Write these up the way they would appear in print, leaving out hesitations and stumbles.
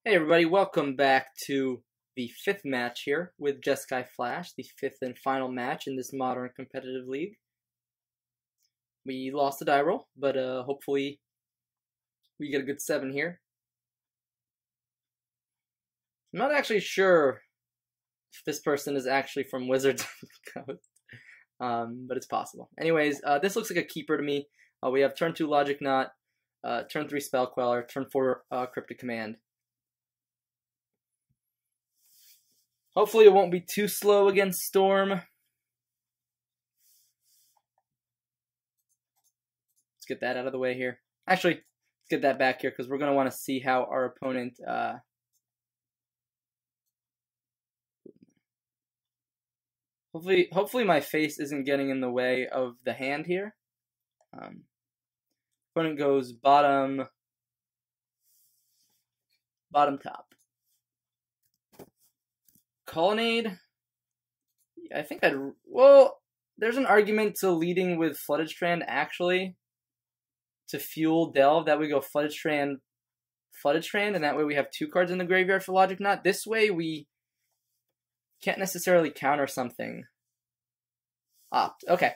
Hey everybody, welcome back to the fifth match here with Jeskai Flash, the fifth and final match in this modern competitive league. We lost the die roll, but hopefully we get a good 7 here. I'm not actually sure if this person is actually from Wizards of the Coast, but it's possible. Anyways, this looks like a keeper to me. We have turn 2 Logic Knot, turn 3 Spell Queller, turn 4 Cryptic Command. Hopefully it won't be too slow against Storm. Let's get that out of the way here. Actually, let's get that back here because we're going to want to see how our opponent... Hopefully my face isn't getting in the way of the hand here. Opponent goes bottom top. Colonnade, I think well, there's an argument to leading with Flooded Strand, actually, to fuel Delve. That we go Flooded Strand, and that way we have 2 cards in the graveyard for Logic Knot. This way we can't necessarily counter something. Opt, okay.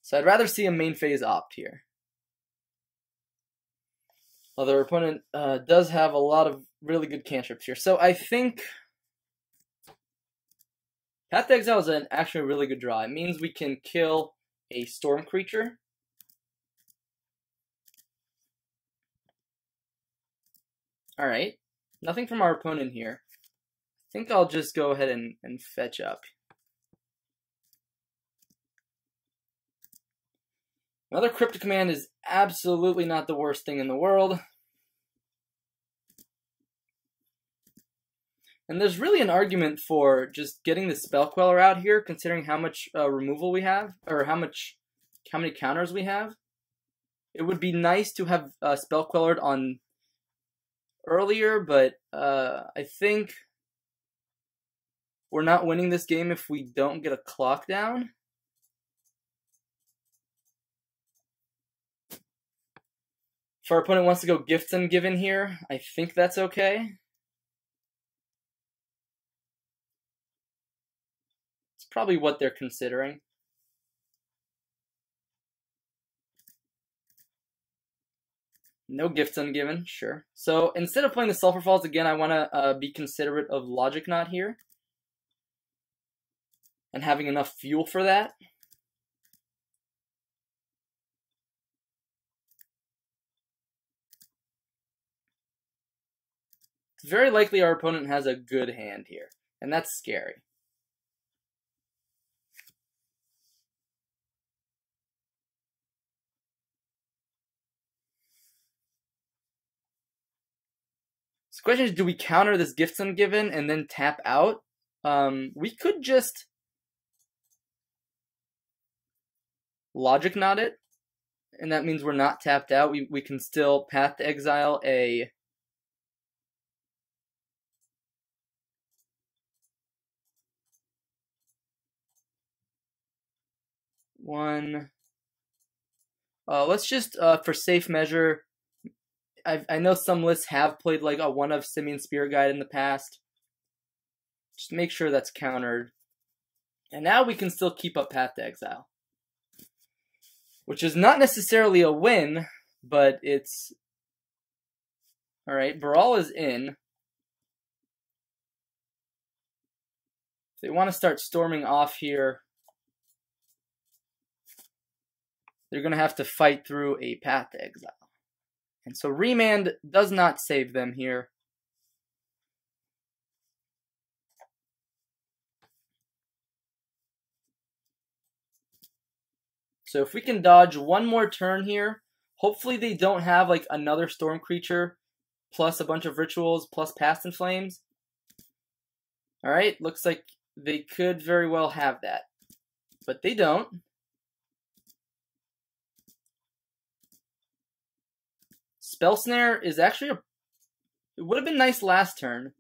So I'd rather see a main phase opt here. Although our opponent does have a lot of really good cantrips here. So I think... Path to Exile is actually a really good draw. It means we can kill a storm creature. Alright. Nothing from our opponent here. I think I'll just go ahead and fetch up. Another Cryptic Command is absolutely not the worst thing in the world. And there's really an argument for just getting the Spell Queller out here, considering how much removal we have, or how many counters we have. It would be nice to have Spell Quellered on earlier, but I think we're not winning this game if we don't get a clock down. If our opponent wants to go Gifts Ungiven here, I think that's okay. Probably what they're considering. No Gifts Ungiven, sure. So instead of playing the Sulfur Falls again, I want to be considerate of Logic Knot here. And having enough fuel for that. It's very likely our opponent has a good hand here. And that's scary. So the question is, do we counter this Gifts Ungiven and then tap out? We could just Logic Knot it, and that means we're not tapped out. We can still Path to Exile a one. Let's just, for safe measure, I know some lists have played like a 1 of Simian Spirit Guide in the past. Just make sure that's countered. And now we can still keep up Path to Exile. Which is not necessarily a win, but it's... Alright, Baral is in. If they want to start storming off here, they're going to have to fight through a Path to Exile. And so Remand does not save them here. So if we can dodge one more turn here, hopefully they don't have like another storm creature, plus a bunch of rituals, plus Past in Flames. Alright, looks like they could very well have that. But they don't. Spell Snare is actually it would have been nice last turn.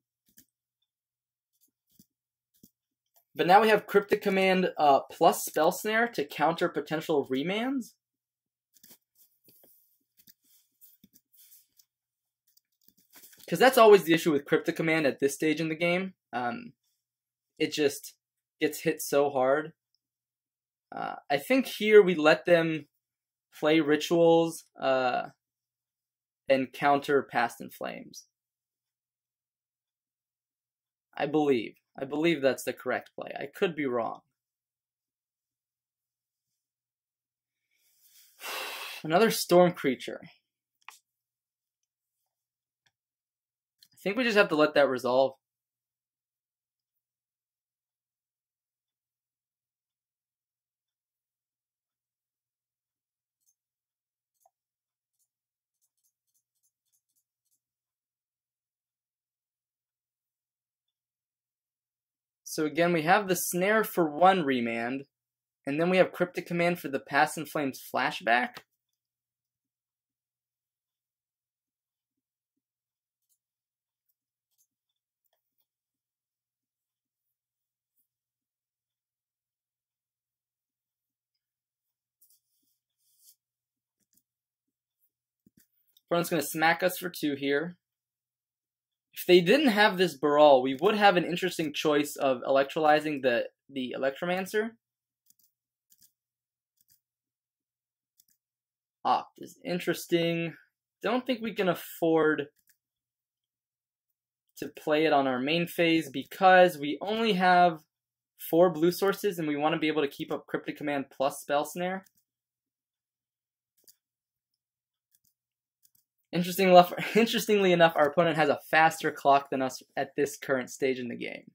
But now we have Cryptic Command plus Spell Snare to counter potential remands. because that's always the issue with Cryptic Command at this stage in the game. It just gets hit so hard. I think here we let them play Rituals and counter Past in Flames. I believe that's the correct play. I could be wrong. Another Storm Creature. I think we just have to let that resolve. So again, we have the Snare for 1 remand, and then we have Cryptic Command for the Past in Flames flashback. Opponent's going to smack us for 2 here. If they didn't have this Baral, we would have an interesting choice of electrolyzing the Electromancer. Opt is interesting. Don't think we can afford to play it on our main phase because we only have 4 blue sources and we want to be able to keep up Cryptic Command plus Spell Snare. Interestingly enough, our opponent has a faster clock than us at this current stage in the game.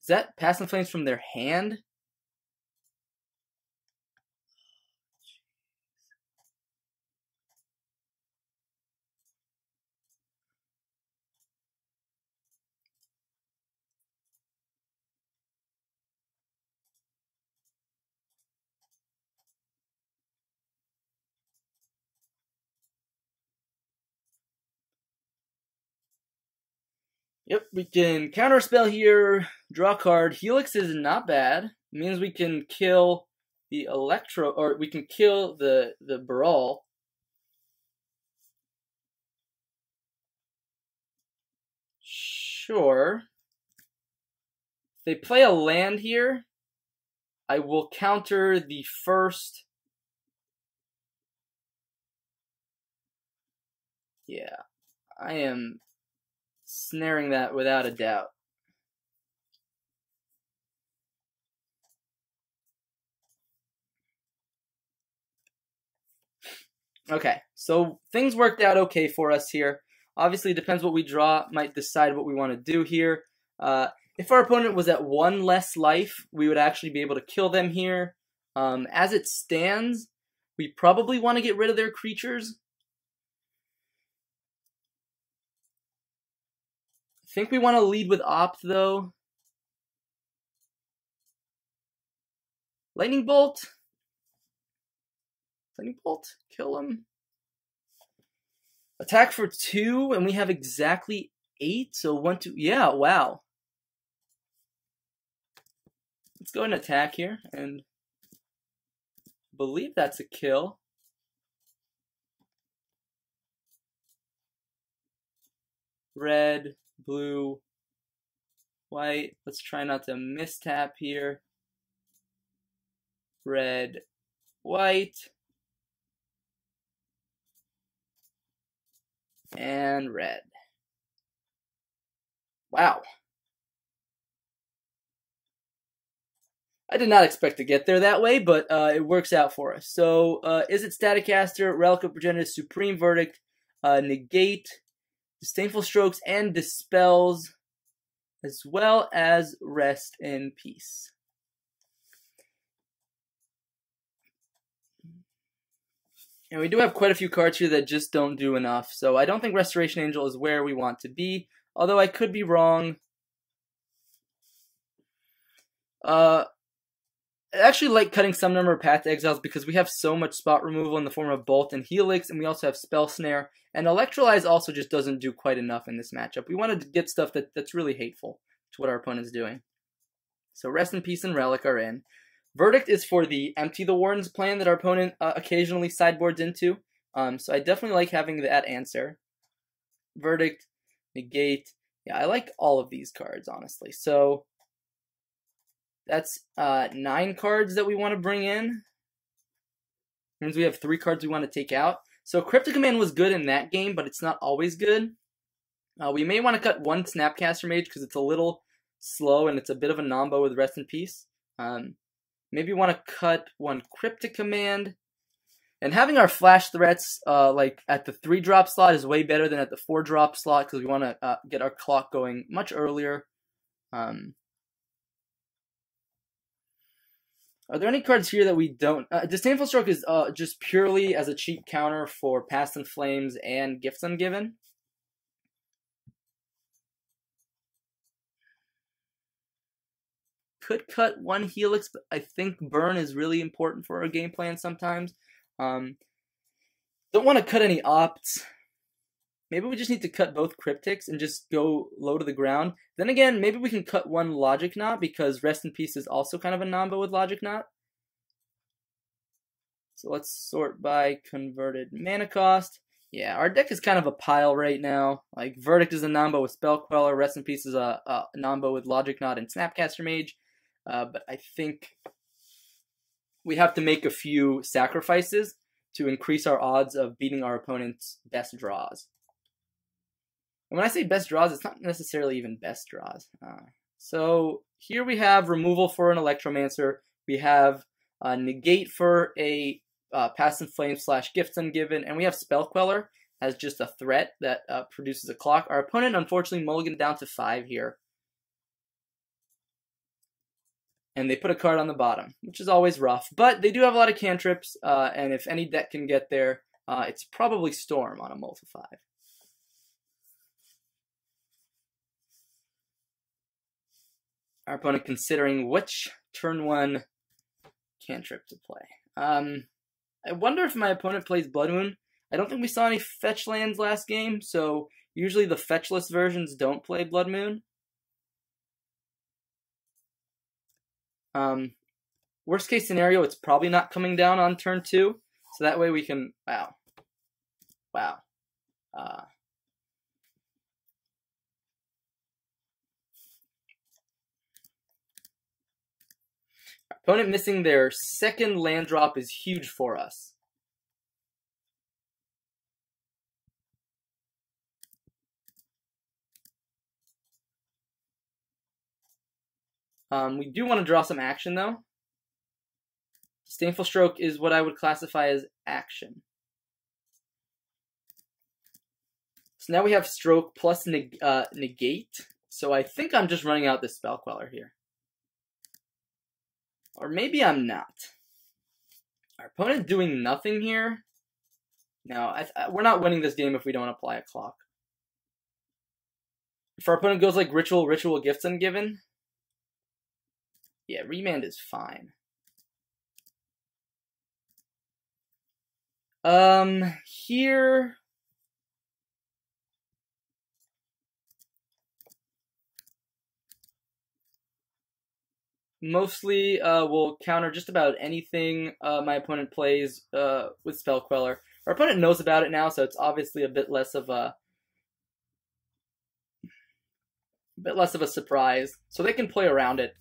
Is that Past in Flames from their hand? Yep, we can counterspell here, draw a card. Helix is not bad. It means we can kill the we can kill the Baral. Sure. If they play a land here, I will counter the first. Yeah, I am snaring that without a doubt. Okay, so things worked out okay for us here. Obviously, it depends what we draw, might decide what we want to do here. If our opponent was at 1 less life, we would actually be able to kill them here. As it stands, we probably want to get rid of their creatures. I think we want to lead with Opt, though. Lightning Bolt. Lightning Bolt. Kill him. Attack for 2, and we have exactly 8. So 1, 2. Yeah, wow. Let's go and attack here, and believe that's a kill. Red, blue, white. Let's try not to mistap here. Red, white, and red. Wow. I did not expect to get there that way, but it works out for us. So, is it Staticaster, Relic of Progenitus, Supreme Verdict, Negate, Disdainful Strokes, and Dispels, as well as Rest in Peace. And we do have quite a few cards here that just don't do enough, so I don't think Restoration Angel is where we want to be, although I could be wrong. I actually like cutting some number of Path to Exiles because we have so much spot removal in the form of Bolt and Helix, and we also have Spell Snare. And Electrolyze also just doesn't do quite enough in this matchup. We wanted to get stuff that's really hateful to what our opponent's doing. So Rest in Peace and Relic are in. Verdict is for the Empty the Warrens plan that our opponent occasionally sideboards into. So I definitely like having that answer. Verdict, Negate. Yeah, I like all of these cards, honestly. So that's 9 cards that we want to bring in. Means we have 3 cards we want to take out. So Cryptic Command was good in that game, but it's not always good. We may want to cut 1 Snapcaster Mage because it's a little slow and it's a bit of a nombo with Rest in Peace. Maybe want to cut 1 Cryptic Command. And having our flash threats like at the 3-drop slot is way better than at the 4-drop slot because we want to get our clock going much earlier. Are there any cards here that we don't... Disdainful Stroke is just purely as a cheap counter for Past in Flames and Gifts Ungiven. Could cut 1 Helix, but I think Burn is really important for our game plan sometimes. Don't want to cut any Opts. Maybe we just need to cut both Cryptics and just go low to the ground. Then again, maybe we can cut 1 Logic Knot because Rest in Peace is also kind of a nombo with Logic Knot. So let's sort by converted mana cost. Yeah, our deck is kind of a pile right now. Like, Verdict is a nombo with Spell Queller, Rest in Peace is a nombo with Logic Knot and Snapcaster Mage. But I think we have to make a few sacrifices to increase our odds of beating our opponent's best draws. And when I say best draws, it's not necessarily even best draws. So here we have removal for an Electromancer. We have negate for a Past in Flames / Gifts Ungiven. And we have Spell Queller as just a threat that produces a clock. Our opponent, unfortunately, mulliganed down to 5 here. And they put a card on the bottom, which is always rough. But they do have a lot of cantrips, and if any deck can get there, it's probably Storm on a multi-5. Our opponent considering which turn 1 cantrip to play. I wonder if my opponent plays Blood Moon. I don't think we saw any fetch lands last game, so usually the fetchless versions don't play Blood Moon. Worst case scenario, it's probably not coming down on turn 2, so that way we can... Wow. Opponent missing their 2nd land drop is huge for us. We do want to draw some action, though. Disdainful Stroke is what I would classify as action. So now we have Stroke plus negate. So I think I'm just running out this Spell Queller here. Or maybe I'm not. Our opponent doing nothing here. No, we're not winning this game if we don't apply a clock. If our opponent goes like Ritual, Gifts Ungiven, yeah, Remand is fine. Here... Mostly will counter just about anything my opponent plays with Spell Queller. Our opponent knows about it now, so it's obviously a bit less of a surprise. So they can play around it.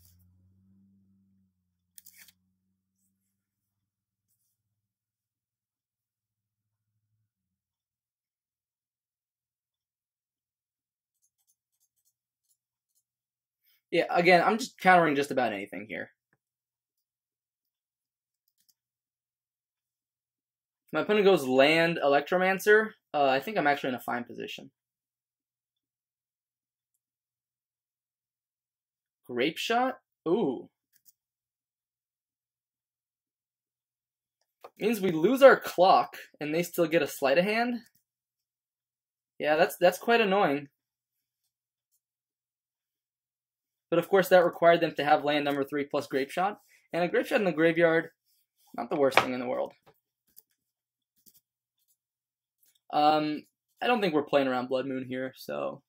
Yeah, again, I'm just countering just about anything here. If my opponent goes land Electromancer, I think I'm actually in a fine position. Grape Shot? Ooh. Means we lose our clock, and they still get a sleight of hand? Yeah, that's quite annoying. But of course, that required them to have land number 3 plus Grape Shot. And a Grape Shot in the graveyard, not the worst thing in the world. I don't think we're playing around Blood Moon here, so...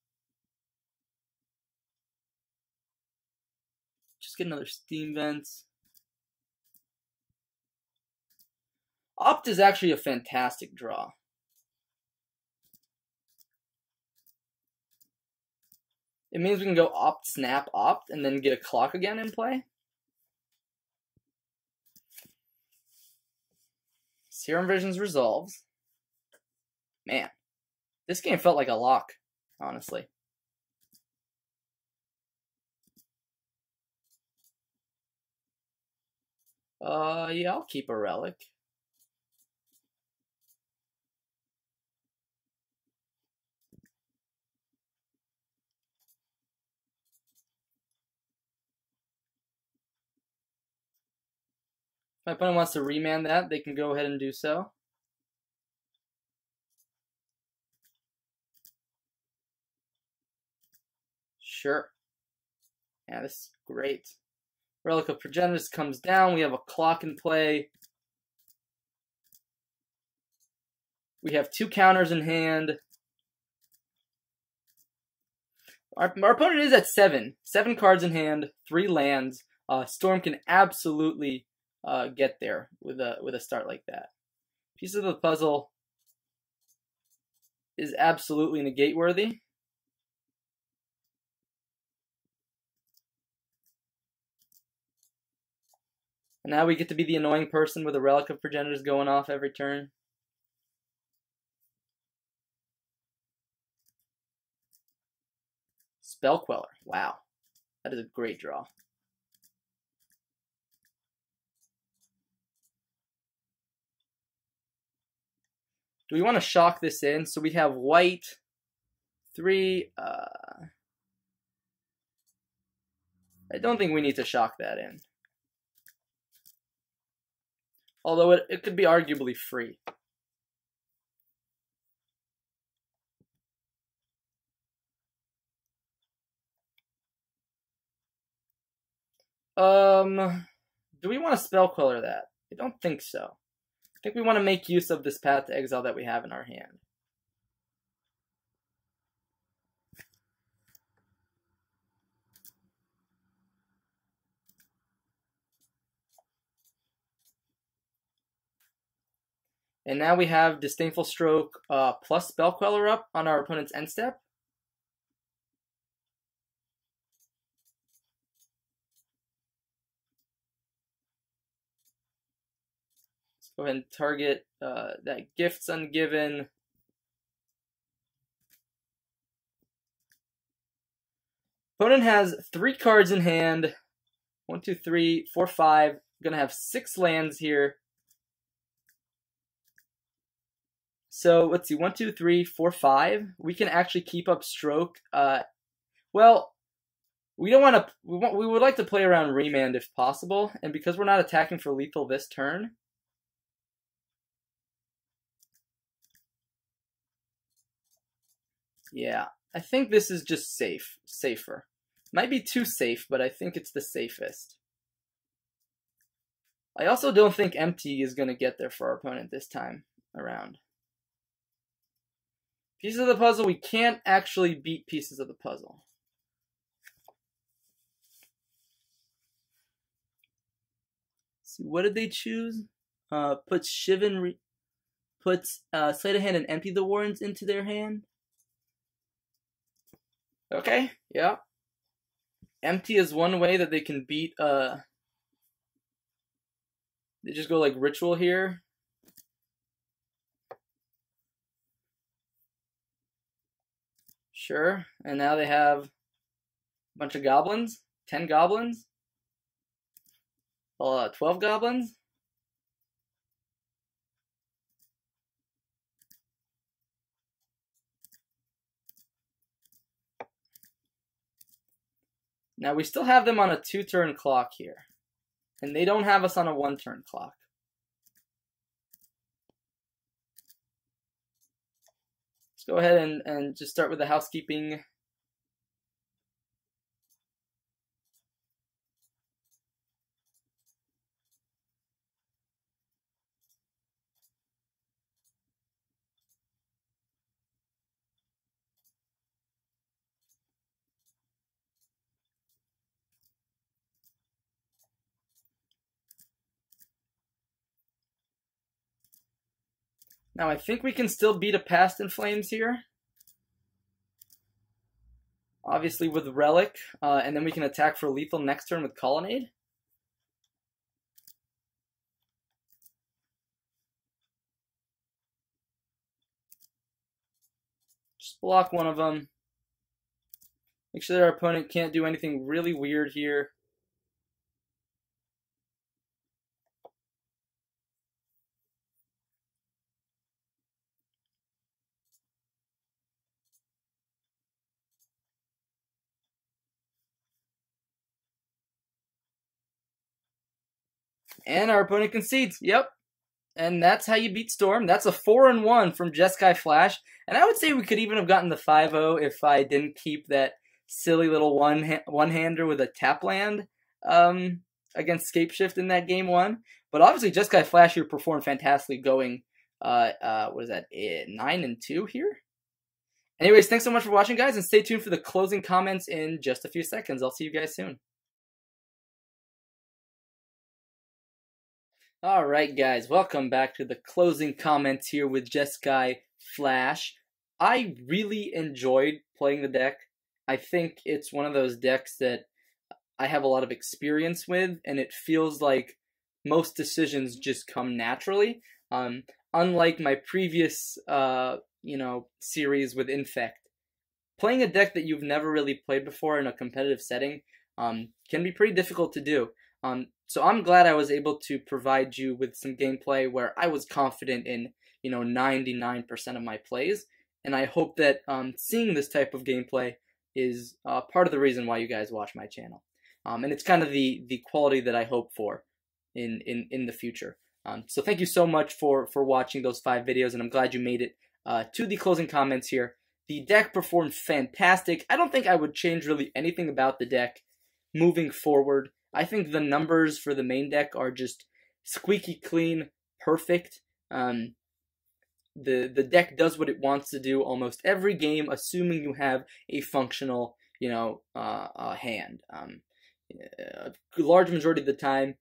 Just get another Steam Vents. Opt is actually a fantastic draw. It means we can go opt, snap, opt, and then get a clock again in play. Serum Visions resolves. Man, this game felt like a lock, honestly. Yeah, I'll keep a relic. If my opponent wants to remand that, they can go ahead and do so. Sure. Yeah, this is great. Relic of Progenitus comes down. We have a clock in play. We have 2 counters in hand. Our opponent is at 7. 7 cards in hand, 3 lands. Storm can absolutely get there with a start like that. Piece of the puzzle is absolutely negate worthy. And now we get to be the annoying person with a Relic of Progenitors going off every turn. Spell Queller. Wow. That is a great draw. Do we want to shock this in? So we have white, 3. I don't think we need to shock that in. Although it could be arguably free. Do we want to Spell Queller that? I don't think so. I think we want to make use of this Path to Exile that we have in our hand. And now we have Disdainful Stroke plus Spell Queller up on our opponent's end step. Let's go ahead and target that Gifts Ungiven. Opponent has 3 cards in hand. 1, 2, 3, 4, 5. Gonna have 6 lands here. So let's see, 1, 2, 3, 4, 5. We can actually keep up Stroke. Well, we don't want to. We would like to play around Remand if possible, and because we're not attacking for lethal this turn. Yeah, I think this is just safer. Might be too safe, but I think it's the safest. I also don't think Empty is going to get there for our opponent this time around. Pieces of the puzzle, we can't actually beat pieces of the puzzle. Let's see, what did they choose? Puts Shivan, puts Sleight of Hand and Empty the Warrens into their hand. Okay, yeah. Empty is one way that they can beat, they just go like Ritual here. Sure, and now they have a bunch of goblins, 10 goblins, 12 goblins. Now we still have them on a 2-turn clock here, and they don't have us on a 1-turn clock. Let's go ahead and just start with the housekeeping. Now I think we can still beat a Past in Flames here. Obviously with Relic, and then we can attack for lethal next turn with Colonnade. Just block one of them. Make sure that our opponent can't do anything really weird here. And our opponent concedes. Yep. And that's how you beat Storm. That's a 4-1 from Jeskai Flash. And I would say we could even have gotten the 5-0 if I didn't keep that silly little one-hander with a tap land against Scapeshift in that game 1. But obviously Jeskai Flash here performed fantastically going, what is that, 9-2 here? Anyways, thanks so much for watching, guys, and stay tuned for the closing comments in just a few seconds. I'll see you guys soon. Alright guys, welcome back to the closing comments here with Jeskai Flash. I really enjoyed playing the deck. I think it's one of those decks that I have a lot of experience with, and it feels like most decisions just come naturally. Unlike my previous, series with Infect, playing a deck that you've never really played before in a competitive setting can be pretty difficult to do. So I'm glad I was able to provide you with some gameplay where I was confident in, 99% of my plays, and I hope that seeing this type of gameplay is part of the reason why you guys watch my channel. And it's kind of the quality that I hope for in the future. So thank you so much for watching those 5 videos, and I'm glad you made it to the closing comments here. The deck performed fantastic. I don't think I would change really anything about the deck moving forward. I think the numbers for the main deck are just squeaky clean, perfect. The deck does what it wants to do almost every game, assuming you have a functional, hand. A large majority of the time,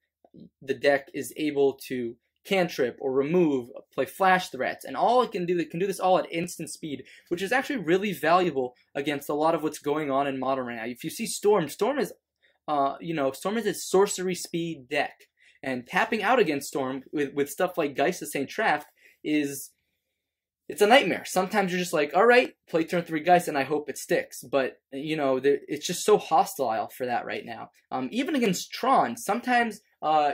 the deck is able to cantrip or remove, play flash threats, and all it can do this all at instant speed, which is actually really valuable against a lot of what's going on in Modern right now. If you see Storm is Storm is a sorcery speed deck, and tapping out against Storm with stuff like Geist of St. Traft it's a nightmare. Sometimes you're just like, all right, play turn 3 Geist, and I hope it sticks. But, it's just so hostile for that right now. Even against Tron, sometimes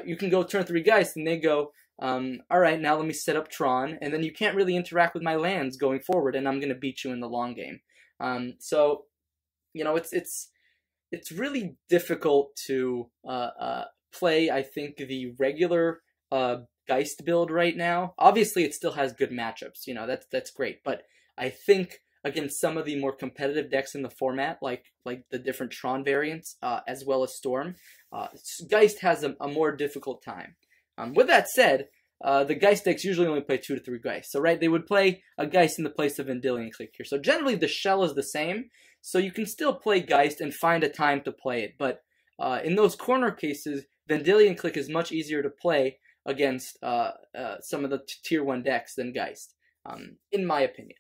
you can go turn 3 Geist, and they go, all right, now let me set up Tron, and then you can't really interact with my lands going forward, and I'm going to beat you in the long game. So, it's really difficult to play, I think, the regular Geist build right now. Obviously, it still has good matchups. That's great. But I think against some of the more competitive decks in the format, like the different Tron variants, as well as Storm, Geist has a more difficult time. With that said, the Geist decks usually only play 2 to 3 Geists. So, right, they would play a Geist in the place of Vendilion Click here. So, generally, the shell is the same. So, you can still play Geist and find a time to play it. But in those corner cases, Vendilion Click is much easier to play against some of the Tier 1 decks than Geist, in my opinion.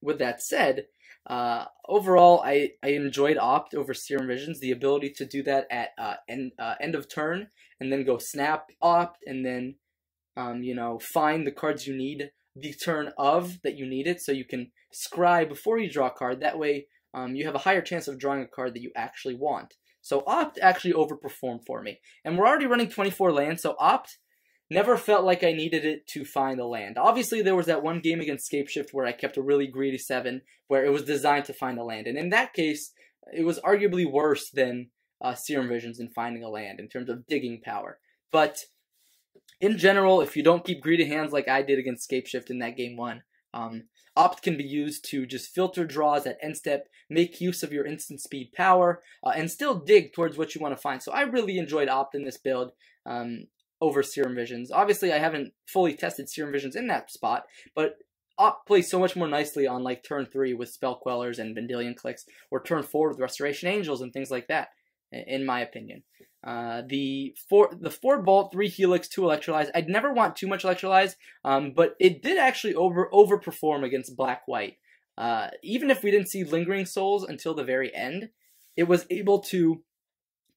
With that said, overall, I enjoyed Opt over Serum Visions. The ability to do that at end of turn, and then go snap Opt, and then find the cards you need the turn of that you need it, so you can scry before you draw a card. That way, you have a higher chance of drawing a card that you actually want. So Opt actually overperformed for me. And we're already running 24 lands, so Opt never felt like I needed it to find a land. Obviously, there was that one game against Scapeshift where I kept a really greedy 7, where it was designed to find a land. And in that case, it was arguably worse than Serum Visions in finding a land in terms of digging power. But in general, if you don't keep greedy hands like I did against Scapeshift in that game 1, Opt can be used to just filter draws at end step, make use of your instant speed power, and still dig towards what you want to find. So I really enjoyed Opt in this build over Serum Visions. Obviously, I haven't fully tested Serum Visions in that spot, but Opt plays so much more nicely on like turn 3 with Spell Quellers and Vendilion Clicks, or turn 4 with Restoration Angels and things like that, in my opinion. The 4 Bolt, 3 Helix, 2 Electrolyze. I'd never want too much Electrolyze, but it did actually overperform against Black-White. Even if we didn't see Lingering Souls until the very end, it was able to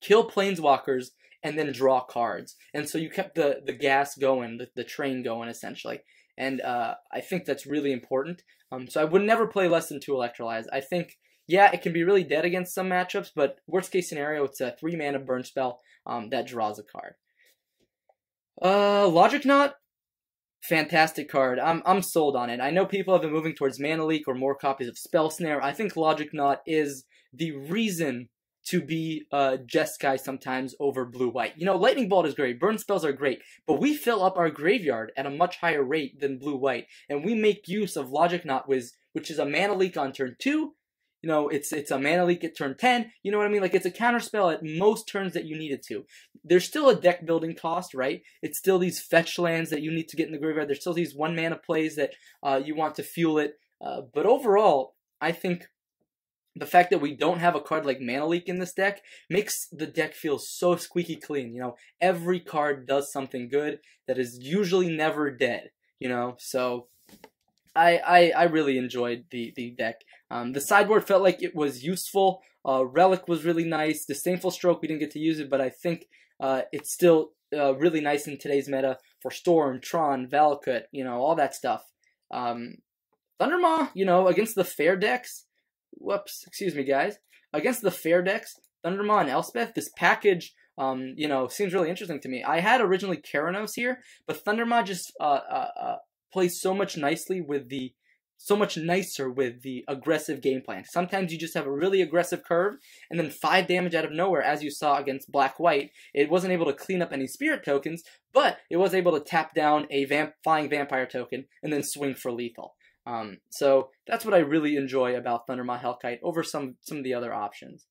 kill Planeswalkers and then draw cards. And so you kept the gas going, the train going, essentially. And I think that's really important. So I would never play less than 2 Electrolyze. I think, yeah, it can be really dead against some matchups, but worst case scenario, it's a 3-mana burn spell that draws a card. Logic Knot, fantastic card. I'm sold on it. I know people have been moving towards Mana Leak or more copies of Spell Snare. I think Logic Knot is the reason to be Jeskai sometimes over Blue-White. You know, Lightning Bolt is great, Burn Spells are great, but we fill up our graveyard at a much higher rate than Blue-White, and we make use of Logic Knot, which is a Mana Leak on turn 2. You know, it's a Mana Leak at turn 10. You know what I mean? Like, it's a counter spell at most turns that you need it to. There's still a deck building cost, right? It's still these fetch lands that you need to get in the graveyard. There's still these 1 mana plays that you want to fuel it. But overall, I think the fact that we don't have a card like Mana Leak in this deck makes the deck feel so squeaky clean. You know, every card does something good that is usually never dead, you know? So I really enjoyed the deck. The sideboard felt like it was useful. Relic was really nice. Disdainful Stroke, we didn't get to use it, but I think it's still really nice in today's meta for Storm, Tron, Valakut, you know, all that stuff. Thundermaw, you know, against the fair decks, whoops, excuse me, guys. Against the fair decks, Thundermaw and Elspeth, this package, you know, seems really interesting to me. I had originally Keranos here, but Thundermaw just plays so much nicer with the aggressive game plan. Sometimes you just have a really aggressive curve, and then 5 damage out of nowhere, as you saw against Black-White. It wasn't able to clean up any spirit tokens, but it was able to tap down a flying vampire token and then swing for lethal. So that's what I really enjoy about Thundermaw Hellkite over some of the other options.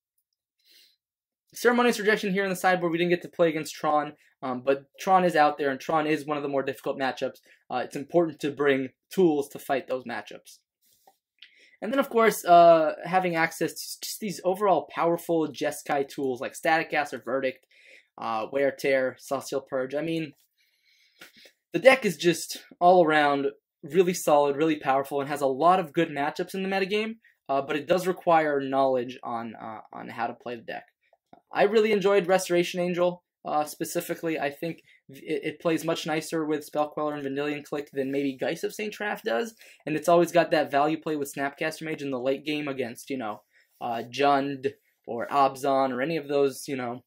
Ceremonious Rejection here in the sideboard. We didn't get to play against Tron, but Tron is out there, and Tron is one of the more difficult matchups. It's important to bring tools to fight those matchups. And then, of course, having access to just these overall powerful Jeskai tools like Static Gas or Verdict, Wear Tear, Celestial Purge. I mean, the deck is just all around really solid, really powerful, and has a lot of good matchups in the metagame, but it does require knowledge on how to play the deck. I really enjoyed Restoration Angel, specifically. I think it plays much nicer with Spellqueller and Vendilion Click than maybe Geist of St. Traff does, and it's always got that value play with Snapcaster Mage in the late game against, you know, Jund or Abzan or any of those, you know,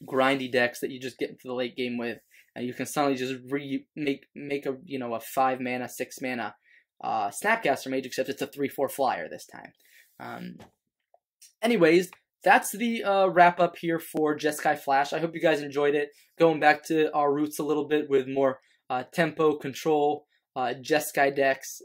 grindy decks that you just get into the late game with. And you can suddenly just make a, you know, a 5 mana, 6 mana Snapcaster Mage, except it's a 3/4 flyer this time. Anyways, that's the wrap up here for Jeskai Flash. I hope you guys enjoyed it. Going back to our roots a little bit with more tempo, control, Jeskai decks.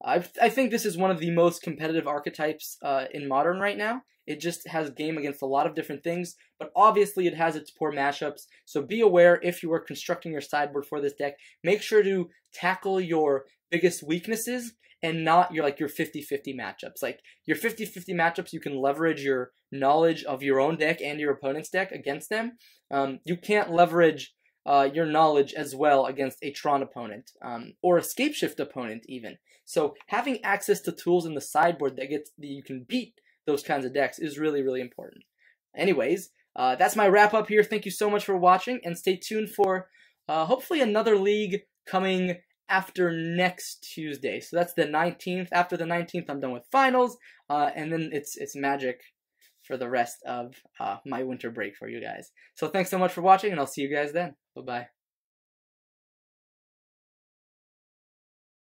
I think this is one of the most competitive archetypes in Modern right now. It just has game against a lot of different things, but obviously it has its poor matchups. So be aware if you are constructing your sideboard for this deck, make sure to tackle your biggest weaknesses and not your 50-50 matchups. Like your 50-50 matchups, you can leverage your knowledge of your own deck and your opponent's deck against them. You can't leverage your knowledge as well against a Tron opponent or a Scapeshift opponent even. So having access to tools in the sideboard that you can beat those kinds of decks is really, really important. Anyways, that's my wrap up here. Thank you so much for watching, and stay tuned for hopefully another league coming after next Tuesday. So that's the 19th. After the 19th, I'm done with finals, and then it's Magic for the rest of my winter break for you guys. So thanks so much for watching, and I'll see you guys then. Bye-bye.